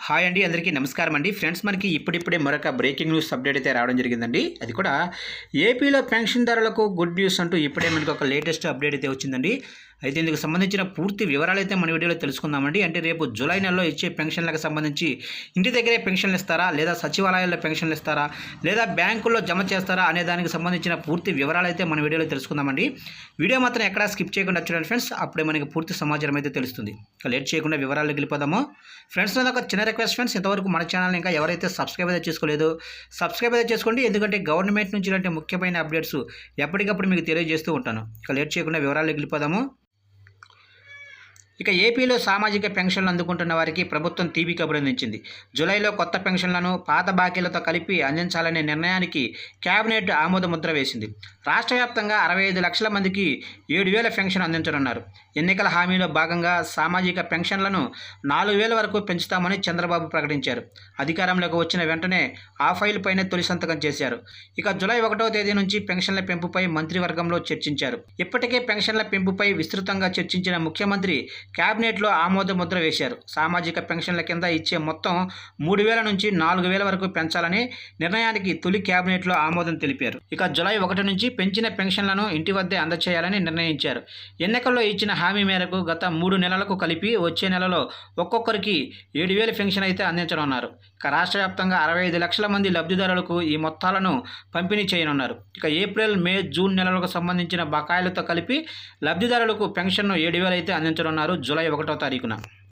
Hi అండి, అందరికీ నమస్కారం అండి. ఫ్రెండ్స్, మనకి ఇప్పుడిప్పుడే మరొక బ్రేకింగ్ న్యూస్ అప్డేట్ అయితే రావడం జరిగిందండి. అది కూడా ఏపీలో పెన్షన్దారులకు గుడ్ న్యూస్ అంటూ ఇప్పుడే మనకి ఒక లేటెస్ట్ అప్డేట్ అయితే వచ్చిందండి. అయితే ఇందుకు సంబంధించిన పూర్తి వివరాలు అయితే మన వీడియోలో తెలుసుకుందామండి. అంటే రేపు జూలై నెలలో ఇచ్చే పెన్షన్లకు సంబంధించి ఇంటి దగ్గరే పెన్షన్లు ఇస్తారా, లేదా సచివాలయాల్లో పెన్షన్లు ఇస్తారా, లేదా బ్యాంకుల్లో జమ చేస్తారా అనే దానికి సంబంధించిన పూర్తి వివరాలు అయితే మన వీడియోలో తెలుసుకుందామండి. వీడియో మాత్రం ఎక్కడా స్కిప్ చేయకుండా చూడండి ఫ్రెండ్స్, అప్పుడే మనకి పూర్తి సమాచారం అయితే తెలుస్తుంది. ఇక లేట్ చేయకుండా వివరాలకు వెళ్ళిపోదాము. ఫ్రెండ్స్, నాకు ఒక చిన్న రిక్వెస్ట్ ఫ్రెండ్స్, ఇంతవరకు మన ఛానల్ ఇంకా ఎవరైతే సబ్స్క్రైబ్ అయితే చేసుకోలేదు సబ్స్క్రైబ్ అయితే చేసుకోండి. ఎందుకంటే గవర్నమెంట్ నుంచి ఇలాంటి ముఖ్యమైన అప్డేట్స్ ఎప్పటికప్పుడు మీకు తెలియజేస్తూ ఉంటాను. ఇక లేట్ చేయకుండా వివరాలకు వెళ్ళిపోదాము. ఇక ఏపీలో సామాజిక పెన్షన్లు అందుకుంటున్న వారికి ప్రభుత్వం తీపి కబురు అందించింది. జూలైలో కొత్త పెన్షన్లను పాత బాకీలతో కలిపి అందించాలనే నిర్ణయానికి కేబినెట్ ఆమోద ముద్ర వేసింది. రాష్ట్ర వ్యాప్తంగా 65 లక్షల మందికి 7,000 పెన్షన్ అందించనున్నారు. ఎన్నికల హామీలో భాగంగా సామాజిక పెన్షన్లను 4,000 వరకు పెంచుతామని చంద్రబాబు ప్రకటించారు. అధికారంలోకి వచ్చిన వెంటనే ఆ ఫైల్ పైనే తొలి సంతకం చేశారు. ఇక జూలై 1వ తేదీ నుంచి పెన్షన్ల పెంపుపై మంత్రివర్గంలో చర్చించారు. ఇప్పటికే పెన్షన్ల పెంపుపై విస్తృతంగా చర్చించిన ముఖ్యమంత్రి క్యాబినెట్లో ఆమోద ముద్ర వేశారు. సామాజిక పెన్షన్ల కింద ఇచ్చే మొత్తం 3,000 నుంచి 4,000 వరకు పెంచాలని నిర్ణయానికి తొలి క్యాబినెట్లో ఆమోదం తెలిపారు. ఇక జూలై 1 నుంచి పెంచిన పెన్షన్లను ఇంటి వద్దే అందచేయాలని నిర్ణయించారు. ఎన్నికల్లో ఇచ్చిన హామీ మేరకు గత 3 నెలలకు కలిపి వచ్చే నెలలో ఒక్కొక్కరికి 7,000 పెన్షన్ అయితే అందించనున్నారు. ఇక రాష్ట్ర వ్యాప్తంగా 65 లక్షల మంది లబ్ధిదారులకు ఈ మొత్తాలను పంపిణీ చేయనున్నారు. ఇక ఏప్రిల్, మే, జూన్ నెలలకు సంబంధించిన బకాయిలతో కలిపి లబ్ధిదారులకు పెన్షన్ను 7,000 అయితే అందించనున్నారు జూలై 1వ తారీఖున.